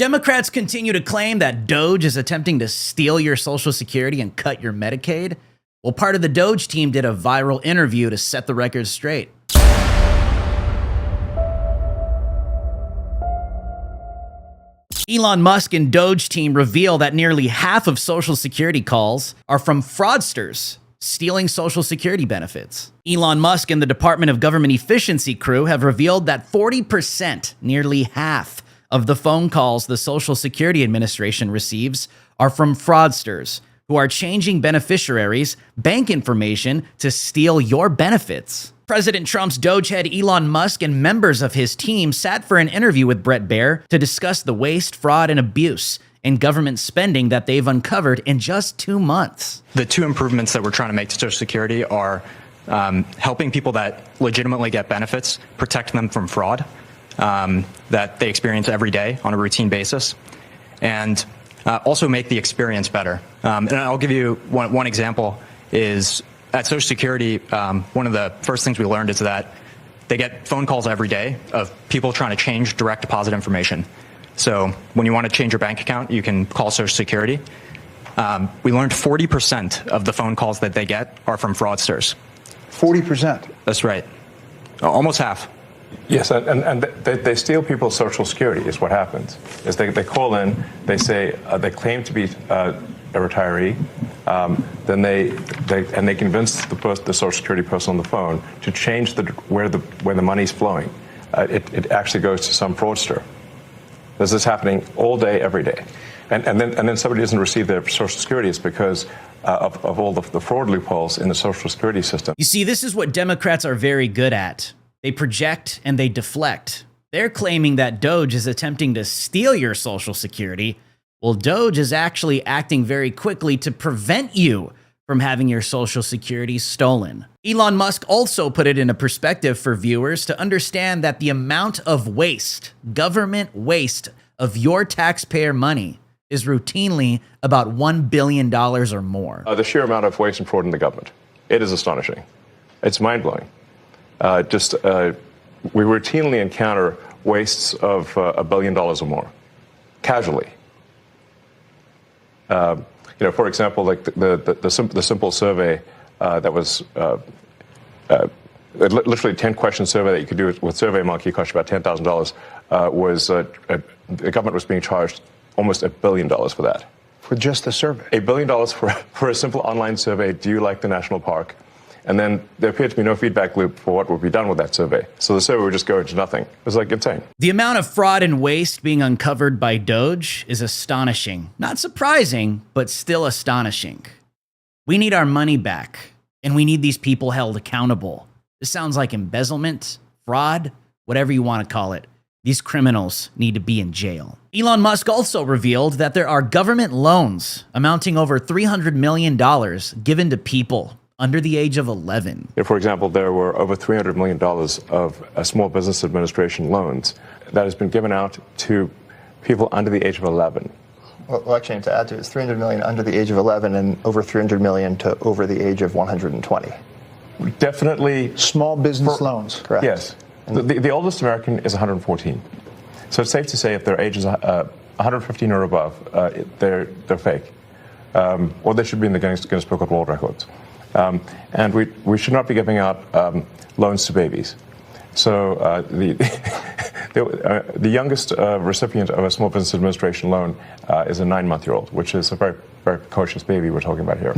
Democrats continue to claim that DOGE is attempting to steal your Social Security and cut your Medicaid. Well, part of the DOGE team did a viral interview to set the record straight. Elon Musk and DOGE team reveal that nearly half of Social Security calls are from fraudsters stealing Social Security benefits. Elon Musk and the Department of Government Efficiency crew have revealed that 40%, nearly half, of the phone calls the Social Security Administration receives are from fraudsters who are changing beneficiaries' bank information to steal your benefits. President Trump's DOGE head Elon Musk and members of his team sat for an interview with Bret Baier to discuss the waste, fraud, and abuse in government spending that they've uncovered in just 2 months. The two improvements that we're trying to make to Social Security are helping people that legitimately get benefits, protect them from fraud that they experience every day on a routine basis, and also make the experience better. And I'll give you one example is at Social Security, one of the first things we learned is that they get phone calls every day of people trying to change direct deposit information. So when you want to change your bank account, you can call Social Security. We learned 40% of the phone calls that they get are from fraudsters. 40%? That's right. Almost half. Yes, and they steal people's Social Security is what happens. Is they call in, they say they claim to be a retiree, then they convince the Social Security person on the phone to change where the money's flowing. It actually goes to some fraudster. This is happening all day, every day, and then somebody doesn't receive their Social Security. It's because of all the fraud loopholes in the Social Security system. You see, this is what Democrats are very good at. They project and they deflect. They're claiming that DOGE is attempting to steal your Social Security. Well, DOGE is actually acting very quickly to prevent you from having your Social Security stolen. Elon Musk also put it into perspective for viewers to understand that the amount of waste, government waste, of your taxpayer money is routinely about $1 billion or more. The sheer amount of waste and fraud in the government, it is astonishing. It's mind-blowing. We routinely encounter wastes of $1 billion or more, casually. For example, like the simple survey that was literally 10-question survey that you could do with SurveyMonkey, cost you about $10,000. Was the government was being charged almost $1 billion for that. For just the survey? $1 billion for a simple online survey. Do you like the national park? And then there appeared to be no feedback loop for what would be done with that survey. So the survey would just go into nothing. It was like insane. The amount of fraud and waste being uncovered by DOGE is astonishing. Not surprising, but still astonishing. We need our money back, and we need these people held accountable. This sounds like embezzlement, fraud, whatever you want to call it. These criminals need to be in jail. Elon Musk also revealed that there are government loans amounting over $300 million given to people under the age of 11. For example, there were over $300 million of Small Business Administration loans that has been given out to people under the age of 11. Well, actually, to add to it, it's $300 million under the age of 11 and over $300 million to over the age of 120. Definitely. Small business loans. Correct. Yes. The oldest American is 114. So it's safe to say if their age is 115 or above, they're fake. Or they should be in the Guinness Book of World Records. And we should not be giving out loans to babies. So the youngest recipient of a Small Business Administration loan is a 9-month-old, which is a very, very precocious baby we're talking about here.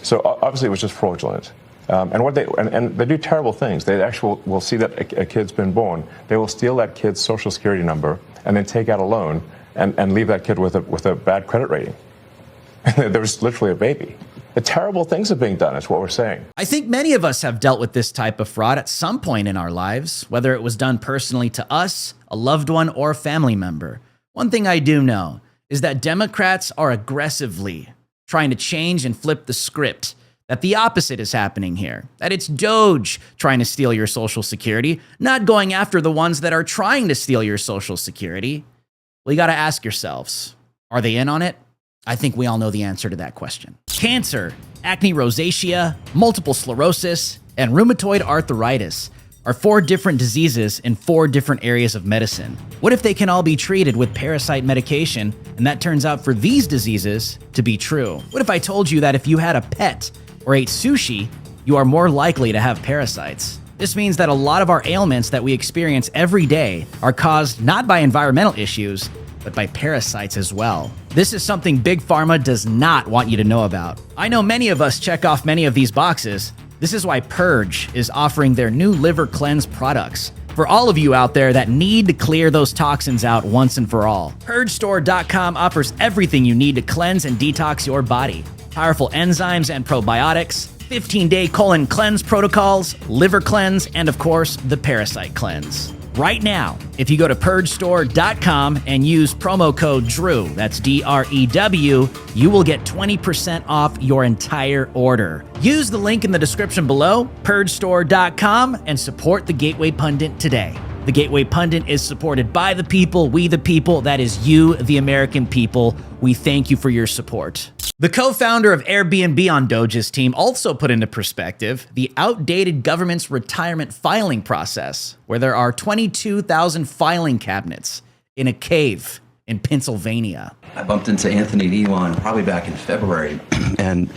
So obviously it was just fraudulent. And they do terrible things. They actually will see that a kid's been born. They will steal that kid's Social Security number and then take out a loan and leave that kid with a bad credit rating. There was literally a baby. The terrible things are being done, is what we're saying. I think many of us have dealt with this type of fraud at some point in our lives, whether it was done personally to us, a loved one, or a family member. One thing I do know is that Democrats are aggressively trying to change and flip the script, that the opposite is happening here, that it's DOGE trying to steal your Social Security, not going after the ones that are trying to steal your Social Security. Well, you got to ask yourselves, are they in on it? I think we all know the answer to that question. Cancer, acne rosacea, multiple sclerosis, and rheumatoid arthritis are 4 different diseases in 4 different areas of medicine. What if they can all be treated with parasite medication, and that turns out for these diseases to be true? What if I told you that if you had a pet or ate sushi, you are more likely to have parasites? This means that a lot of our ailments that we experience every day are caused not by environmental issues, but by parasites as well. This is something Big Pharma does not want you to know about. I know many of us check off many of these boxes. This is why Purge is offering their new liver cleanse products for all of you out there that need to clear those toxins out once and for all. PurgeStore.com offers everything you need to cleanse and detox your body. Powerful enzymes and probiotics, 15-day colon cleanse protocols, liver cleanse, and of course, the parasite cleanse. Right now, if you go to PurgeStore.com and use promo code DREW, that's DREW, you will get 20% off your entire order. Use the link in the description below, PurgeStore.com, and support the Gateway Pundit today. The Gateway Pundit is supported by the people, we the people, that is you, the American people. We thank you for your support. The co-founder of Airbnb on DOGE's team also put into perspective the outdated government's retirement filing process, where there are 22,000 filing cabinets in a cave in Pennsylvania. I bumped into Anthony and Elon probably back in February, and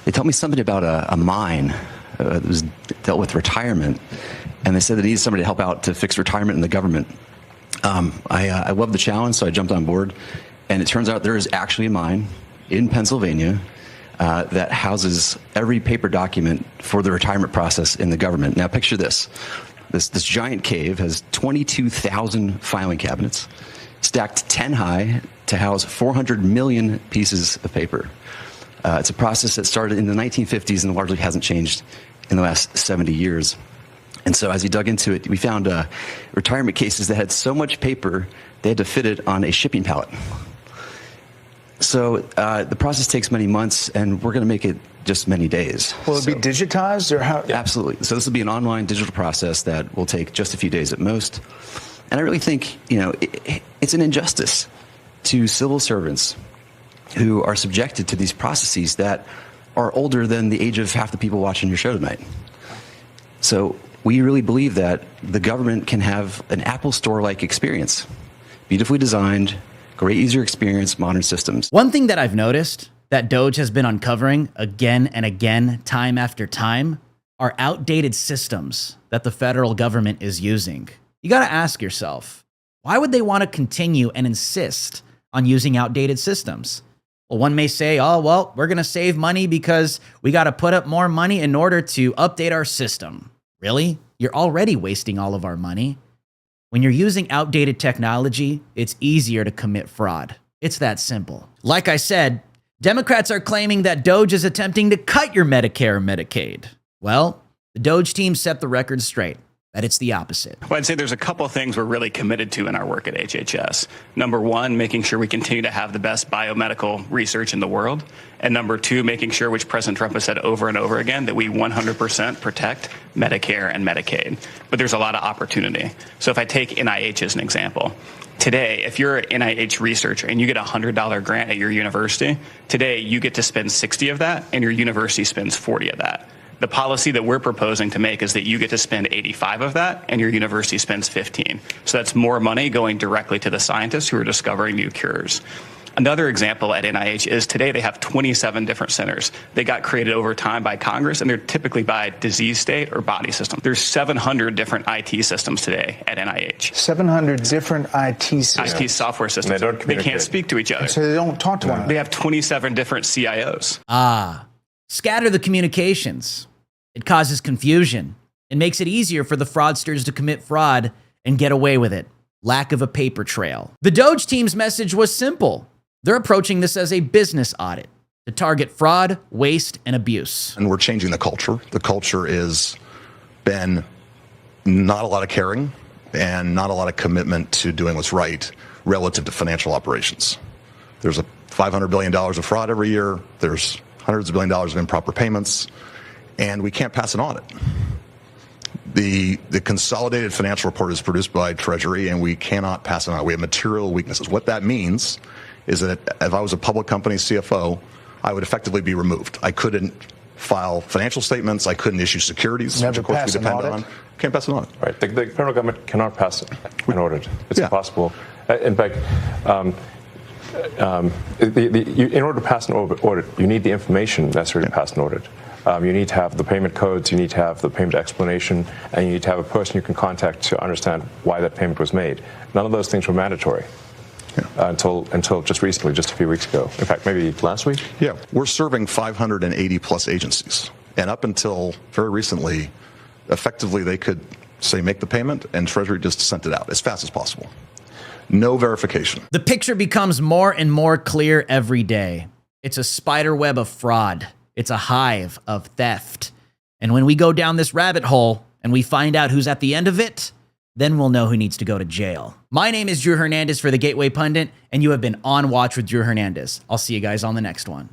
they told me something about a mine that was dealt with retirement, and they said they needed somebody to help out to fix retirement in the government. I loved the challenge, so I jumped on board, and it turns out there is actually a mine in Pennsylvania that houses every paper document for the retirement process in the government. Now picture this. This giant cave has 22,000 filing cabinets, stacked 10 high to house 400 million pieces of paper. It's a process that started in the 1950s and largely hasn't changed in the last 70 years. And so as we dug into it, we found retirement cases that had so much paper, they had to fit it on a shipping pallet. So the process takes many months, and we're going to make it just many days. Will it be digitized, or how? Absolutely. So this will be an online digital process that will take just a few days at most. And I really think, it's an injustice to civil servants who are subjected to these processes that are older than the age of half the people watching your show tonight. So we really believe that the government can have an Apple Store-like experience, beautifully designed, great user experience, modern systems. One thing that I've noticed that DOGE has been uncovering again and again, time after time, are outdated systems that the federal government is using. You got to ask yourself, why would they want to continue and insist on using outdated systems? Well, one may say, oh, well, we're going to save money because we got to put up more money in order to update our system. Really? You're already wasting all of our money. When you're using outdated technology, it's easier to commit fraud. It's that simple. Like I said, Democrats are claiming that DOGE is attempting to cut your Medicare and Medicaid. Well, the DOGE team set the record straight, that it's the opposite. Well, I'd say there's a couple of things we're really committed to in our work at HHS. Number one, making sure we continue to have the best biomedical research in the world. And number two, making sure, which President Trump has said over and over again, that we 100% protect Medicare and Medicaid. But there's a lot of opportunity. So if I take NIH as an example, today, if you're an NIH researcher and you get a $100 grant at your university, today you get to spend 60 of that and your university spends 40 of that. The policy that we're proposing to make is that you get to spend 85 of that and your university spends 15. So that's more money going directly to the scientists who are discovering new cures. Another example at NIH is today they have 27 different centers. They got created over time by Congress, and they're typically by disease state or body system. There's 700 different IT systems today at NIH. 700 different IT systems. IT software systems. They can't speak to each other. So they don't talk to one another. They have 27 different CIOs. Scatter the communications. It causes confusion. It makes it easier for the fraudsters to commit fraud and get away with it. Lack of a paper trail. The DOGE team's message was simple. They're approaching this as a business audit to target fraud, waste, and abuse. And we're changing the culture. The culture is been not a lot of caring and not a lot of commitment to doing what's right relative to financial operations. There's a $500 billion of fraud every year. There's hundreds of billion dollars of improper payments, and we can't pass an audit. The consolidated financial report is produced by Treasury, and we cannot pass it on. We have material weaknesses. What that means is that if I was a public company CFO, I would effectively be removed. I couldn't file financial statements. I couldn't issue securities, Never which of course we pass an depend audit? on. Can't pass an audit. Right. The federal government cannot pass an audit. It's Yeah. impossible. In fact, in order to pass an audit, you need the information necessary to pass an audit. You need to have the payment codes, you need to have the payment explanation, and you need to have a person you can contact to understand why that payment was made. None of those things were mandatory until just recently, just a few weeks ago. In fact, maybe last week? Yeah, we're serving 580 plus agencies. And up until very recently, effectively they could say make the payment and Treasury just sent it out as fast as possible. No verification. The picture becomes more and more clear every day. It's a spider web of fraud. It's a hive of theft. And when we go down this rabbit hole and we find out who's at the end of it, then we'll know who needs to go to jail. My name is Drew Hernandez for the Gateway Pundit, and you have been on Watch with Drew Hernandez. I'll see you guys on the next one.